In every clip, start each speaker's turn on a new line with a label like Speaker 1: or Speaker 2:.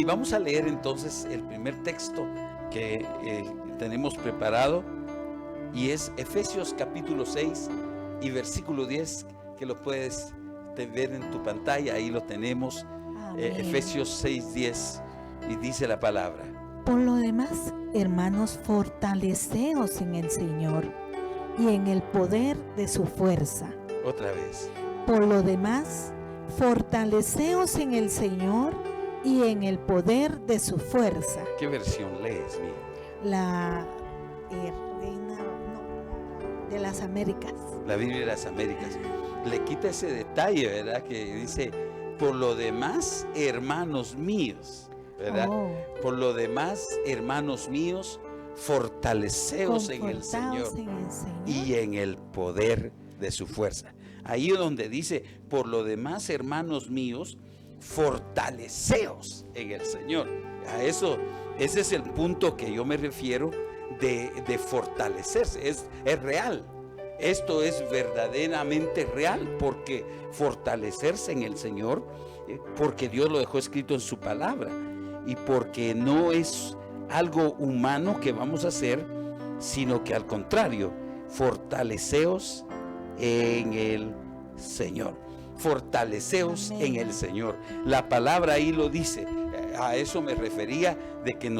Speaker 1: vamos a leer entonces el primer texto que tenemos preparado, y es Efesios capítulo 6 y versículo 10, que lo puedes ver en tu pantalla. Ahí lo tenemos. Efesios 6:10, y dice la palabra:
Speaker 2: por lo demás, hermanos, fortaleceos en el Señor y en el poder de su fuerza.
Speaker 1: Otra vez.
Speaker 2: Por lo demás, fortaleceos en el Señor y en el poder de su fuerza.
Speaker 1: ¿Qué versión lees, mía?
Speaker 2: La Reina de las Américas.
Speaker 1: La Biblia de las Américas. Le quita ese detalle, ¿verdad? Que dice: por lo demás, hermanos míos, ¿verdad? Por lo demás, hermanos míos, fortaleceos en el Señor y en el poder de su fuerza. Ahí es donde dice: por lo demás, hermanos míos, fortaleceos en el Señor. A eso, ese es el punto que yo me refiero de fortalecerse. Es real. Esto es verdaderamente real, porque fortalecerse en el Señor, porque Dios lo dejó escrito en su palabra, y porque no es algo humano que vamos a hacer, sino que al contrario, fortaleceos en el Señor. Fortaleceos en el Señor. La palabra ahí lo dice. A eso me refería, de que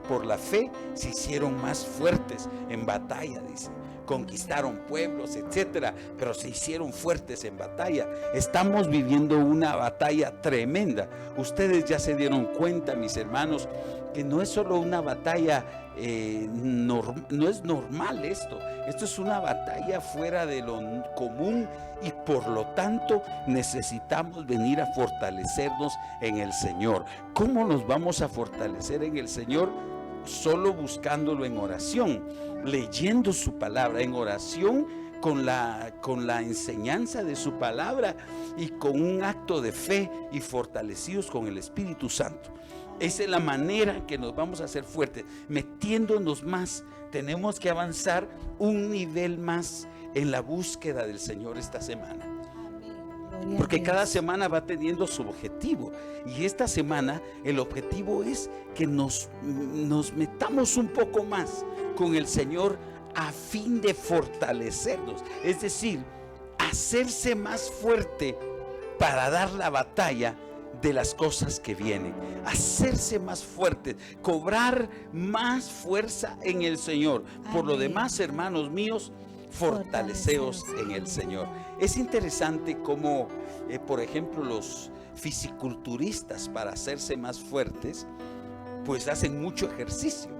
Speaker 1: por la fe se hicieron más fuertes en batalla, dice. Conquistaron pueblos, etcétera, pero se hicieron fuertes en batalla. Estamos viviendo una batalla tremenda. Ustedes ya se dieron cuenta, mis hermanos, que no es solo una batalla, no es normal esto. Esto es una batalla fuera de lo común, y por lo tanto necesitamos venir a fortalecernos en el Señor. ¿Cómo nos vamos a fortalecer en el Señor? Solo buscándolo en oración, leyendo su palabra, en oración con la enseñanza de su palabra, y con un acto de fe, y fortalecidos con el Espíritu Santo. Esa es la manera que nos vamos a hacer fuertes, metiéndonos más. Tenemos que avanzar un nivel más en la búsqueda del Señor esta semana. Porque cada semana va teniendo su objetivo, y esta semana el objetivo es que nos metamos un poco más con el Señor, a fin de fortalecernos, es decir, hacerse más fuerte para dar la batalla de las cosas que vienen, hacerse más fuerte, cobrar más fuerza en el Señor. Por lo demás, hermanos míos, fortaleceos en el Señor. Es interesante cómo, por ejemplo, los fisiculturistas, para hacerse más fuertes, pues hacen mucho ejercicio,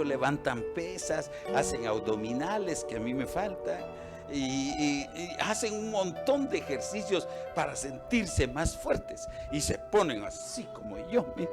Speaker 1: levantan pesas, hacen abdominales, que a mí me faltan, y hacen un montón de ejercicios para sentirse más fuertes, y se ponen así como yo, mira.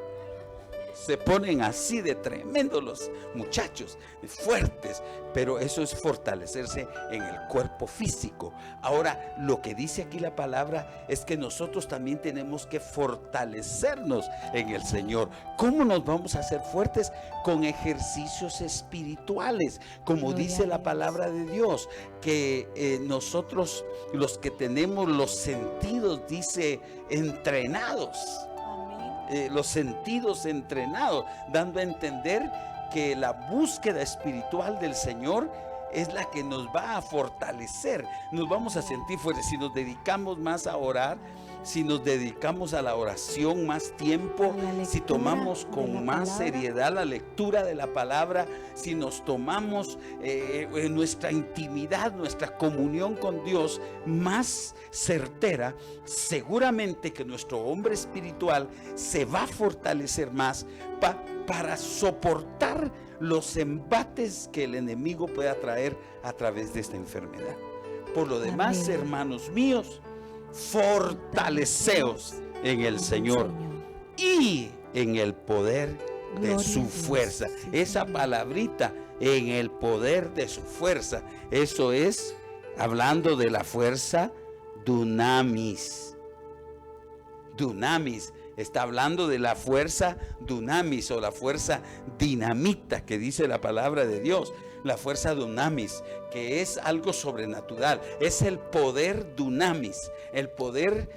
Speaker 1: Se ponen así de tremendos los muchachos, fuertes, pero eso es fortalecerse en el cuerpo físico. Ahora, lo que dice aquí la palabra es que nosotros también tenemos que fortalecernos en el Señor. ¿Cómo nos vamos a hacer fuertes? Con ejercicios espirituales, como dice la palabra de Dios, que nosotros, los que tenemos los sentidos, dice, entrenados. Los sentidos entrenados, dando a entender que la búsqueda espiritual del Señor es la que nos va a fortalecer. Nos vamos a sentir fuertes si nos dedicamos más a orar, si nos dedicamos a la oración más tiempo, si tomamos con más seriedad la lectura de la palabra, si nos tomamos nuestra intimidad, nuestra comunión con Dios más certera, seguramente que nuestro hombre espiritual se va a fortalecer más para soportar los embates que el enemigo pueda traer a través de esta enfermedad. Por lo demás, amén, hermanos míos, fortaleceos en el Señor y en el poder de su fuerza. Esa palabrita, en el poder de su fuerza, eso es hablando de la fuerza dunamis. Dunamis está hablando de la fuerza dunamis, o la fuerza dinamita, que dice la palabra de Dios. la fuerza dunamis, que es algo sobrenatural, es el poder dunamis, el poder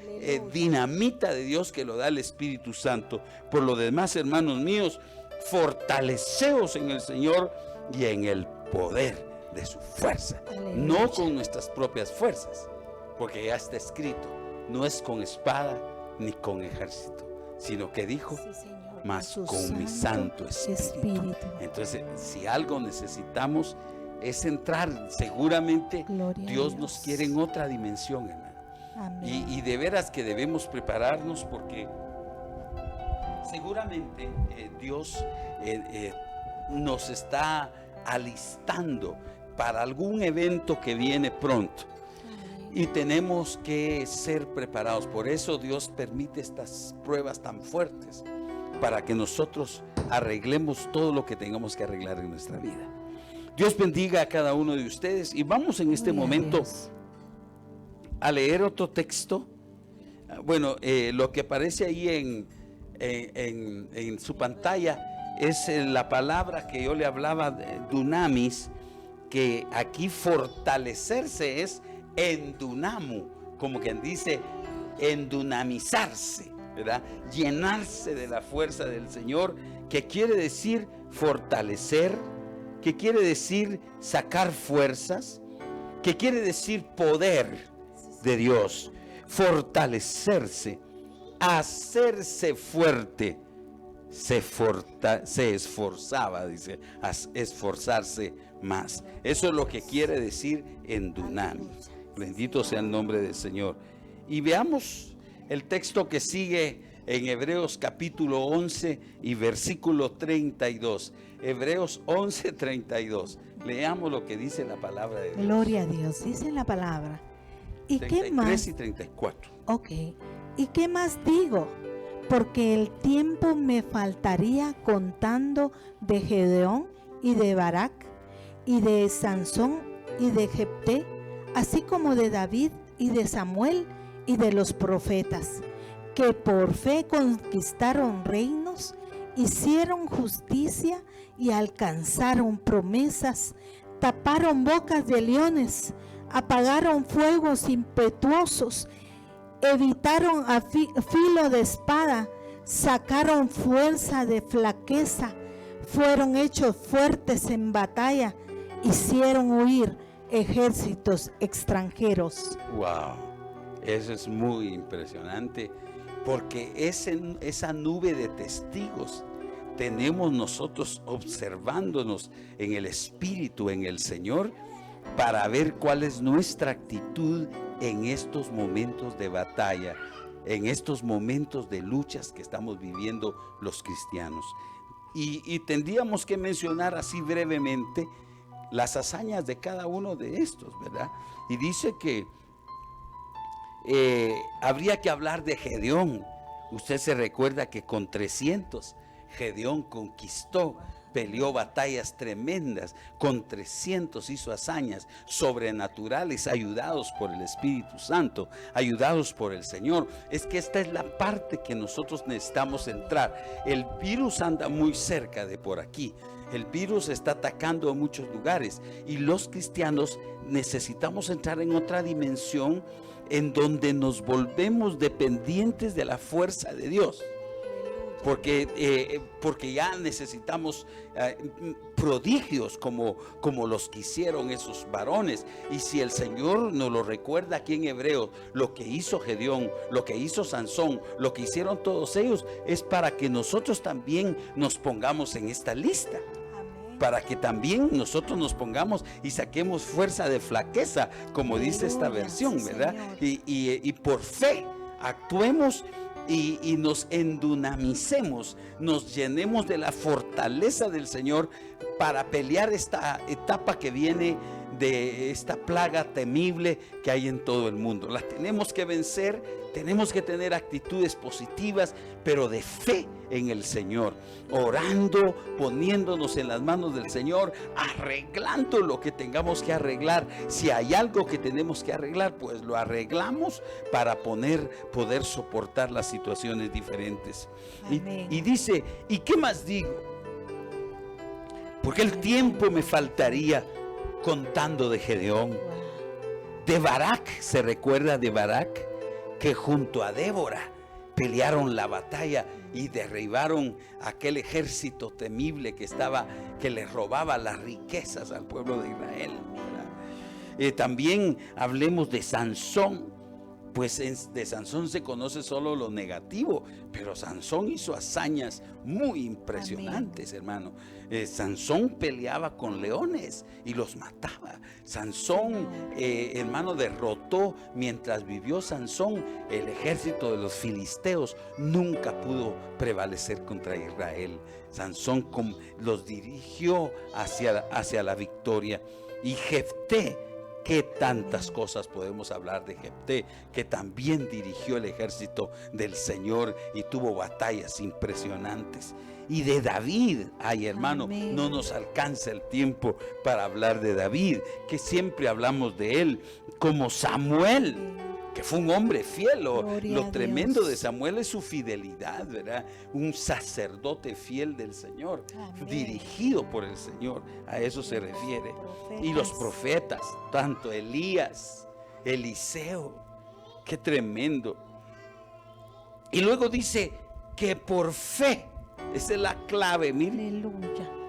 Speaker 1: dinamita de Dios que lo da el Espíritu Santo. Por lo demás, hermanos míos, fortaleceos en el Señor y en el poder de su fuerza. Aleluya. No con nuestras propias fuerzas, porque ya está escrito, no es con espada ni con ejército, sino que dijo, sí, mas con mi Santo Espíritu. Entonces, si algo necesitamos es entrar, seguramente Dios nos quiere en otra dimensión, hermano. Y de veras que debemos prepararnos, porque seguramente Dios nos está alistando para algún evento que viene pronto. Y tenemos que ser preparados. Por eso Dios permite estas pruebas tan fuertes, para que nosotros arreglemos todo lo que tengamos que arreglar en nuestra vida. Dios bendiga a cada uno de ustedes. Y vamos en este momento a leer otro texto. Bueno, lo que aparece ahí en su pantalla es la palabra que yo le hablaba, dunamis, que aquí fortalecerse es endunamu, como quien dice endunamizarse, ¿verdad? Llenarse de la fuerza del Señor, que quiere decir fortalecer, que quiere decir sacar fuerzas, que quiere decir poder de Dios, fortalecerse, hacerse fuerte, se esforzaba, dice, esforzarse más. Eso es lo que quiere decir en dunamis. Bendito sea el nombre del Señor. Y veamos el texto que sigue en Hebreos capítulo 11 y versículo 32. Hebreos 11, 32. Leamos lo que dice la palabra de Dios.
Speaker 2: Gloria a Dios, dice la palabra. ¿Y
Speaker 1: 33
Speaker 2: qué más?
Speaker 1: Y 34.
Speaker 2: Ok. ¿Y qué más digo? Porque el tiempo me faltaría contando de Gedeón y de Barak y de Sansón y de Jefté, así como de David y de Samuel y de los profetas, que por fe conquistaron reinos, hicieron justicia y alcanzaron promesas, taparon bocas de leones, apagaron fuegos impetuosos, evitaron a filo de espada, sacaron fuerza de flaqueza, fueron hechos fuertes en batalla, hicieron huir ejércitos extranjeros.
Speaker 1: Wow, eso es muy impresionante, porque esa nube de testigos tenemos nosotros observándonos en el Espíritu, en el Señor, para ver cuál es nuestra actitud en estos momentos de batalla, en estos momentos de luchas que estamos viviendo los cristianos. Y tendríamos que mencionar así brevemente las hazañas de cada uno de estos, ¿verdad? Y dice que habría que hablar de Gedeón. Usted se recuerda que con 300 Gedeón conquistó, peleó batallas tremendas, con 300 hizo hazañas sobrenaturales, ayudados por el Espíritu Santo, ayudados por el Señor. Es que esta es la parte que nosotros necesitamos entrar. El virus anda muy cerca de por aquí. El virus está atacando a muchos lugares y los cristianos necesitamos entrar en otra dimensión en donde nos volvemos dependientes de la fuerza de Dios. Porque ya necesitamos prodigios como los que hicieron esos varones. Y si el Señor nos lo recuerda aquí en Hebreos, lo que hizo Gedeón, lo que hizo Sansón, lo que hicieron todos ellos, es para que nosotros también nos pongamos en esta lista. Para que también nosotros nos pongamos y saquemos fuerza de flaqueza, como dice esta versión, ¿verdad? Y por fe actuemos y nos endunamicemos, nos llenemos de la fortaleza del Señor para pelear esta etapa que viene de esta plaga temible que hay en todo el mundo. La tenemos que vencer, tenemos que tener actitudes positivas, pero de fe en el Señor, orando, poniéndonos en las manos del Señor, arreglando lo que tengamos que arreglar. Si hay algo que tenemos que arreglar, pues lo arreglamos para poder soportar las situaciones diferentes. Y dice, ¿y qué más digo? Porque el tiempo me faltaría contando de Gedeón. De Barak, se recuerda de Barak, que junto a Débora pelearon la batalla y derribaron aquel ejército temible que les robaba las riquezas al pueblo de Israel. También hablemos de Sansón. Pues de Sansón se conoce solo lo negativo, pero Sansón hizo hazañas muy impresionantes, hermano. Sansón peleaba con leones y los mataba. Sansón, hermano, derrotó, mientras vivió Sansón, el ejército de los filisteos nunca pudo prevalecer contra Israel. Sansón los dirigió hacia la victoria. Y Jefté, qué tantas cosas podemos hablar de Jefté, que también dirigió el ejército del Señor y tuvo batallas impresionantes. Y de David, ay hermano, amén, no nos alcanza el tiempo para hablar de David, que siempre hablamos de él, como Samuel, que fue un hombre fiel. Lo tremendo de Samuel es su fidelidad, ¿verdad? Un sacerdote fiel del Señor, amén, dirigido por el Señor, a eso se refiere. Y los profetas, tanto Elías, Eliseo, qué tremendo. Y luego dice que por fe, esa es la clave, miren,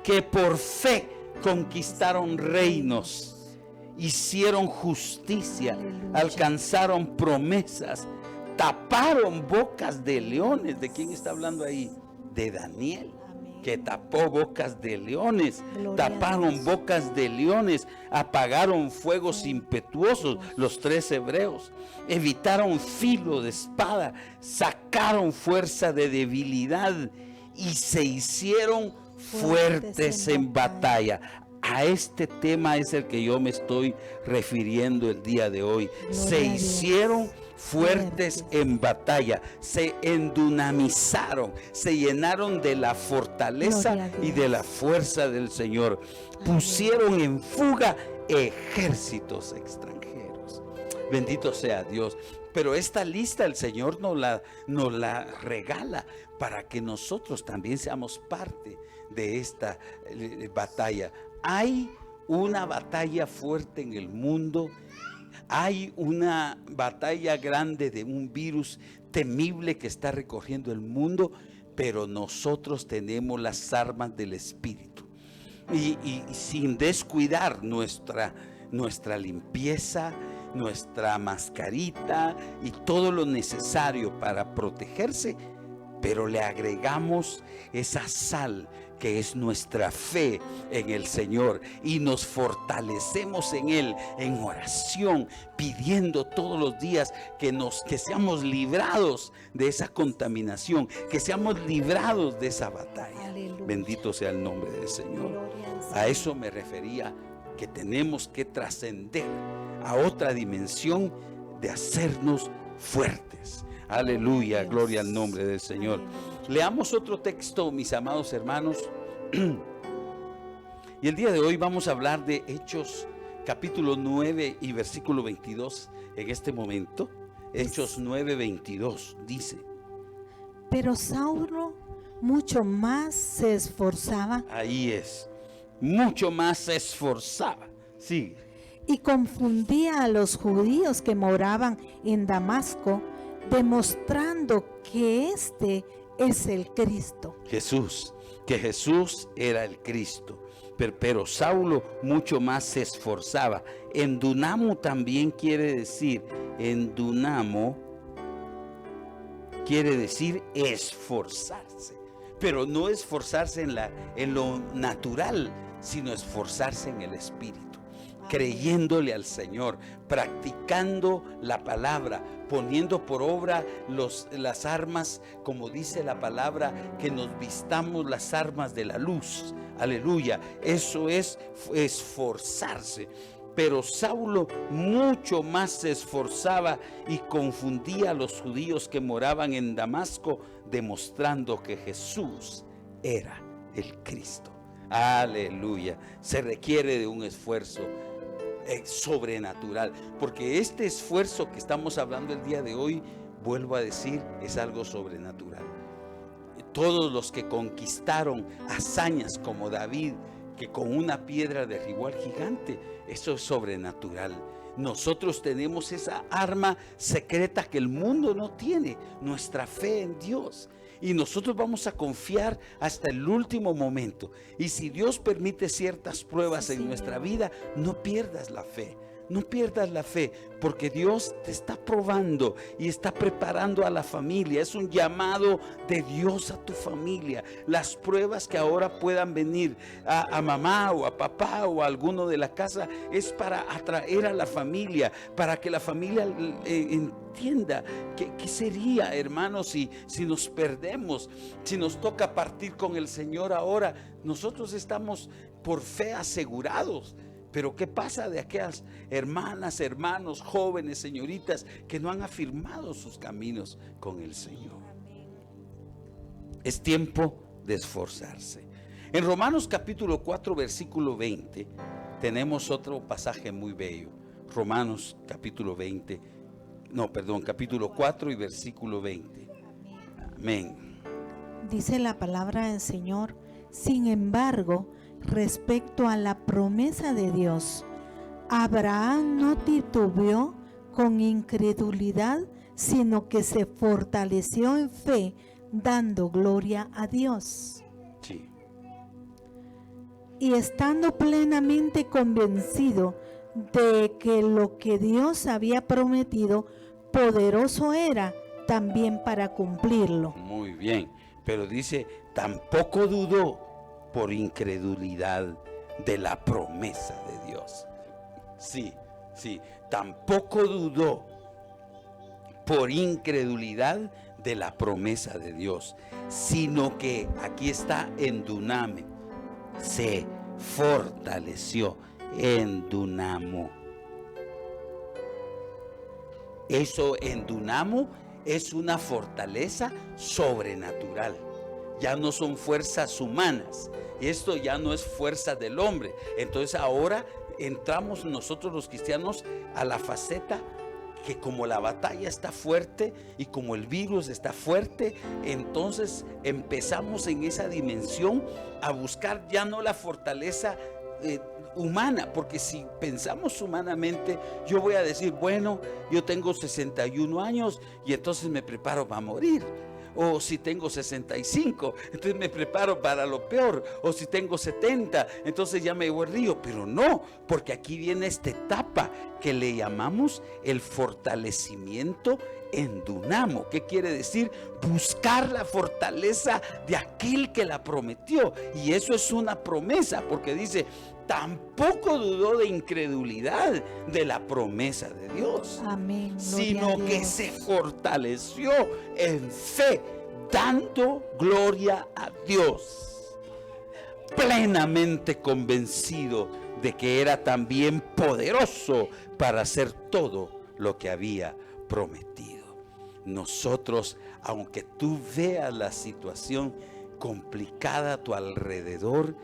Speaker 1: que por fe conquistaron reinos, hicieron justicia, aleluya, alcanzaron promesas, taparon bocas de leones. ¿De quién está hablando ahí? De Daniel, que tapó bocas de leones. Gloria, taparon bocas de leones, apagaron fuegos impetuosos, los 3 hebreos, evitaron filo de espada, sacaron fuerza de debilidad y se hicieron fuertes en batalla. A este tema es el que yo me estoy refiriendo el día de hoy. Se hicieron fuertes en batalla, se endunamizaron, se llenaron de la fortaleza y de la fuerza del Señor. Pusieron en fuga ejércitos extranjeros. Bendito sea Dios. Pero esta lista el Señor nos la regala para que nosotros también seamos parte de esta batalla. Hay una batalla fuerte en el mundo. Hay una batalla grande de un virus temible que está recorriendo el mundo, pero nosotros tenemos las armas del Espíritu. Y sin descuidar nuestra limpieza, nuestra mascarita y todo lo necesario para protegerse, pero le agregamos esa sal que es nuestra fe en el Señor, y nos fortalecemos en Él en oración, pidiendo todos los días que seamos librados de esa contaminación, que seamos librados de esa batalla. Aleluya. Bendito sea el nombre del Señor. A eso me refería, que tenemos que trascender a otra dimensión de hacernos fuertes. Aleluya, gloria al nombre del Señor. Leamos otro texto, mis amados hermanos. Y el día de hoy vamos a hablar de Hechos capítulo 9 y versículo 22. En este momento, Hechos 9, 22 dice:
Speaker 2: pero Saulo mucho más se esforzaba.
Speaker 1: Ahí es, mucho más se esforzaba. Sí.
Speaker 2: Y confundía a los judíos que moraban en Damasco, demostrando que este es el Cristo.
Speaker 1: Que Jesús era el Cristo. Pero Saulo mucho más se esforzaba. Endunamo también quiere decir, esforzarse. Pero no esforzarse en lo natural, sino esforzarse en el Espíritu. Creyéndole al Señor, practicando la palabra, poniendo por obra las armas, como dice la palabra, que nos vistamos las armas de la luz. Aleluya, eso es esforzarse. Pero Saulo mucho más se esforzaba y confundía a los judíos que moraban en Damasco, demostrando que Jesús era el Cristo. Aleluya, se requiere de un esfuerzo sobrenatural, porque este esfuerzo que estamos hablando el día de hoy, vuelvo a decir, es algo sobrenatural. Todos los que conquistaron hazañas como David, que con una piedra derribó al gigante. Eso es sobrenatural. Nosotros tenemos esa arma secreta que el mundo no tiene, nuestra fe en Dios. Y nosotros vamos a confiar hasta el último momento. Y si Dios permite ciertas pruebas en nuestra vida, no pierdas la fe. No pierdas la fe, porque Dios te está probando y está preparando a la familia. Es un llamado de Dios a tu familia. Las pruebas que ahora puedan venir a mamá o a papá o a alguno de la casa es para atraer a la familia, para que la familia entienda qué sería, hermanos, si nos perdemos, si nos toca partir con el Señor ahora. Nosotros estamos por fe asegurados. Pero ¿qué pasa de aquellas hermanas, hermanos, jóvenes, señoritas que no han afirmado sus caminos con el Señor? Es tiempo de esforzarse. En Romanos capítulo 4, versículo 20, tenemos otro pasaje muy bello. Romanos capítulo 4 y versículo 20. Amén.
Speaker 2: Dice la palabra del Señor: sin embargo, respecto a la promesa de Dios, Abraham no titubeó con incredulidad, sino que se fortaleció en fe, dando gloria a Dios.
Speaker 1: Sí.
Speaker 2: Y estando plenamente convencido de que lo que Dios había prometido, poderoso era también para cumplirlo.
Speaker 1: Muy bien, pero dice, tampoco dudó por incredulidad de la promesa de Dios. Sí, tampoco dudó por incredulidad de la promesa de Dios, sino que, aquí está, en Duname, se fortaleció en Dunamo. Eso en Dunamo es una fortaleza sobrenatural. Ya no son fuerzas humanas. Esto ya no es fuerza del hombre. Entonces ahora entramos nosotros los cristianos a la faceta que, como la batalla está fuerte y como el virus está fuerte, entonces empezamos en esa dimensión a buscar ya no la fortaleza humana, porque si pensamos humanamente, yo voy a decir, bueno, yo tengo 61 años y entonces me preparo para morir. O si tengo 65, entonces me preparo para lo peor. O si tengo 70, entonces ya me voy al río. Pero no, porque aquí viene esta etapa que le llamamos el fortalecimiento en Dunamo. ¿Qué quiere decir? Buscar la fortaleza de aquel que la prometió. Y eso es una promesa, porque dice, tampoco dudó de incredulidad de la promesa de Dios.
Speaker 2: Amén.
Speaker 1: Sino que se fortaleció en fe, dando gloria a Dios, plenamente convencido de que era también poderoso para hacer todo lo que había prometido. Nosotros, aunque tú veas la situación complicada a tu alrededor,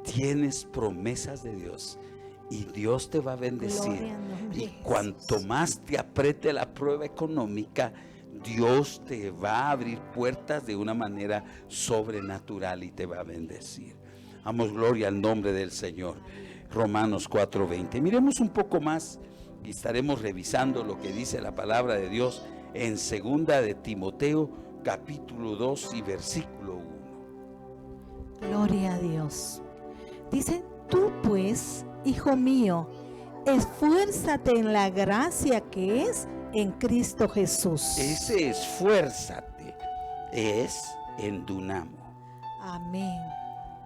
Speaker 1: tienes promesas de Dios y Dios te va a bendecir. Y cuanto más te apriete la prueba económica, Dios te va a abrir puertas de una manera sobrenatural y te va a bendecir. Damos gloria al nombre del Señor. Romanos 4:20. Miremos un poco más y estaremos revisando lo que dice la palabra de Dios en segunda de Timoteo capítulo 2 y versículo 1.
Speaker 2: Gloria a Dios. Dice, tú pues, hijo mío, esfuérzate en la gracia que es en Cristo Jesús.
Speaker 1: Ese esfuérzate es en Dunamo.
Speaker 2: Amén.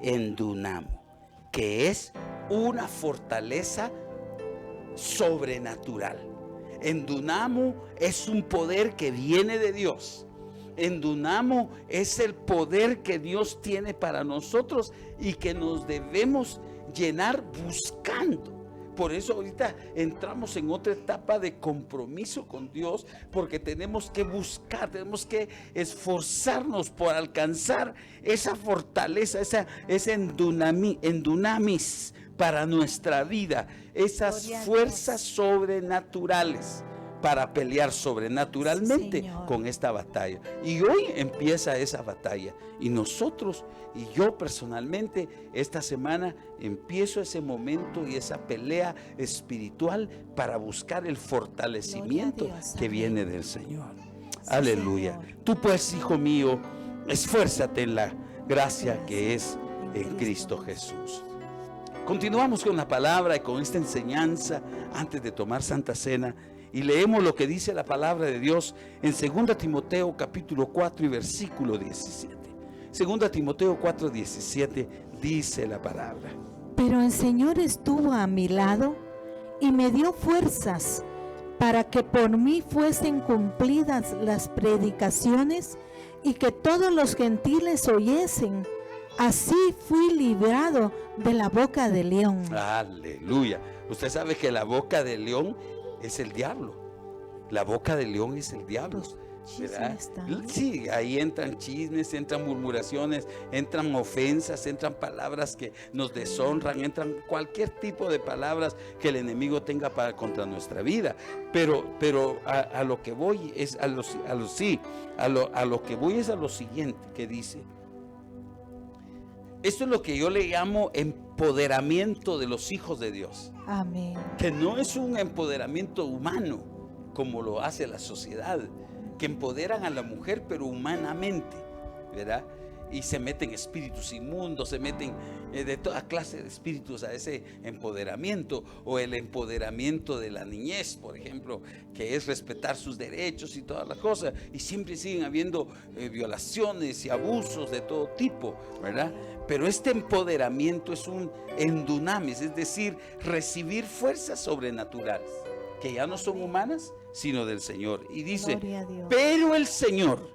Speaker 1: En Dunamo, que es una fortaleza sobrenatural. En Dunamo es un poder que viene de Dios. En Dunamo es el poder que Dios tiene para nosotros y que nos debemos llenar buscando. Por eso ahorita entramos en otra etapa de compromiso con Dios, porque tenemos que buscar, tenemos que esforzarnos por alcanzar esa fortaleza, esa endunamis para nuestra vida, esas fuerzas sobrenaturales para pelear sobrenaturalmente
Speaker 2: Sí,
Speaker 1: con esta batalla. Y hoy empieza esa batalla. Y nosotros, y yo personalmente, esta semana empiezo ese momento y esa pelea espiritual para buscar el fortalecimiento
Speaker 2: Dios,
Speaker 1: que
Speaker 2: amén.
Speaker 1: viene del Señor.
Speaker 2: Sí,
Speaker 1: Aleluya.
Speaker 2: Señor.
Speaker 1: Tú pues, hijo mío, esfuérzate en la gracia que es en Cristo Jesús. Continuamos con la palabra y con esta enseñanza antes de tomar Santa Cena, y leemos lo que dice la palabra de Dios en 2 Timoteo capítulo 4 y versículo 17. 2 Timoteo 4, 17 dice la palabra:
Speaker 2: Pero el Señor estuvo a mi lado y me dio fuerzas para que por mí fuesen cumplidas las predicaciones y que todos los gentiles oyesen. Así fui librado de la boca del león.
Speaker 1: Aleluya. Usted sabe que la boca del león es el diablo. La boca del león es el diablo, ¿verdad? Sí, ahí entran chismes, entran murmuraciones, entran ofensas, entran palabras que nos deshonran, entran cualquier tipo de palabras que el enemigo tenga contra nuestra vida. Pero a lo que voy es a lo que voy es a lo siguiente que dice. Esto es lo que yo le llamo empoderamiento de los hijos de Dios.
Speaker 2: Amén.
Speaker 1: Que no es un empoderamiento humano como lo hace la sociedad, que empoderan a la mujer pero humanamente, ¿verdad? Y se meten espíritus inmundos, se meten de toda clase de espíritus a ese empoderamiento, o el empoderamiento de la niñez, por ejemplo, que es respetar sus derechos y todas las cosas, y siempre siguen habiendo violaciones y abusos de todo tipo, ¿verdad? Pero este empoderamiento es un endunamis, es decir, recibir fuerzas sobrenaturales, que ya no son humanas, sino del Señor. Y dice, pero el Señor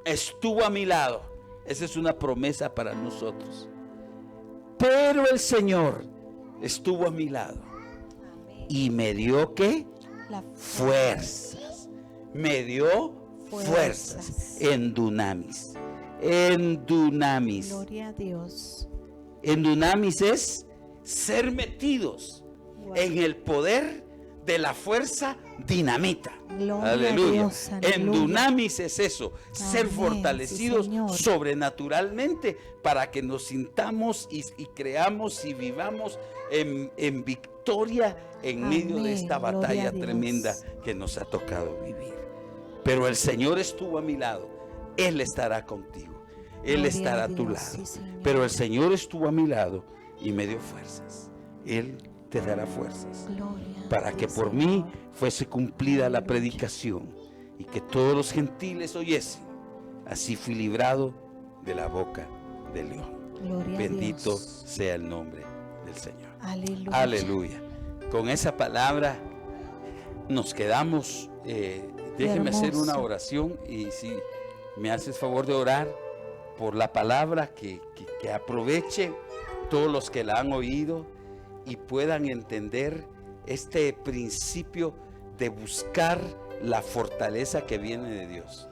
Speaker 1: estuvo a mi lado. Esa es una promesa para nosotros. Pero el Señor estuvo a mi lado y me dio ¿qué? Fuerzas. Me dio fuerzas en dunamis. En dunamis.
Speaker 2: Gloria a Dios.
Speaker 1: En dunamis es ser metidos en el poder de la fuerza dinamita.
Speaker 2: Gloria
Speaker 1: aleluya.
Speaker 2: A Dios, aleluya.
Speaker 1: En dunamis es eso, ser
Speaker 2: Amén,
Speaker 1: fortalecidos
Speaker 2: sí,
Speaker 1: sobrenaturalmente para que nos sintamos y creamos y vivamos en victoria en medio de esta batalla tremenda que nos ha tocado vivir. Pero el Señor estuvo a mi lado, Él estará contigo, Él estará a tu lado. Sí, pero el Señor estuvo a mi lado y me dio fuerzas. Él te dará fuerzas para que por mí fuese cumplida la predicación y que todos los gentiles oyesen. Así fui librado de la boca del león. Bendito sea el nombre del Señor.
Speaker 2: Aleluya.
Speaker 1: Aleluya. Con esa palabra nos quedamos. Déjeme hacer una oración, y si me haces favor de orar por la palabra, que aproveche todos los que la han oído y puedan entender este principio de buscar la fortaleza que viene de Dios.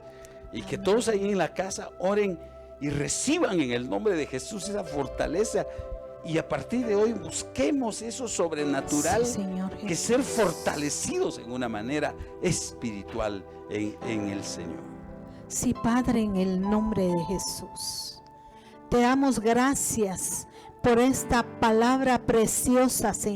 Speaker 1: Y que todos ahí en la casa oren y reciban en el nombre de Jesús esa fortaleza. Y a partir de hoy busquemos eso sobrenatural, sí, Señor, que ser fortalecidos en una manera espiritual en el Señor.
Speaker 2: Sí, Padre, en el nombre de Jesús, te damos gracias por esta palabra preciosa, Señor.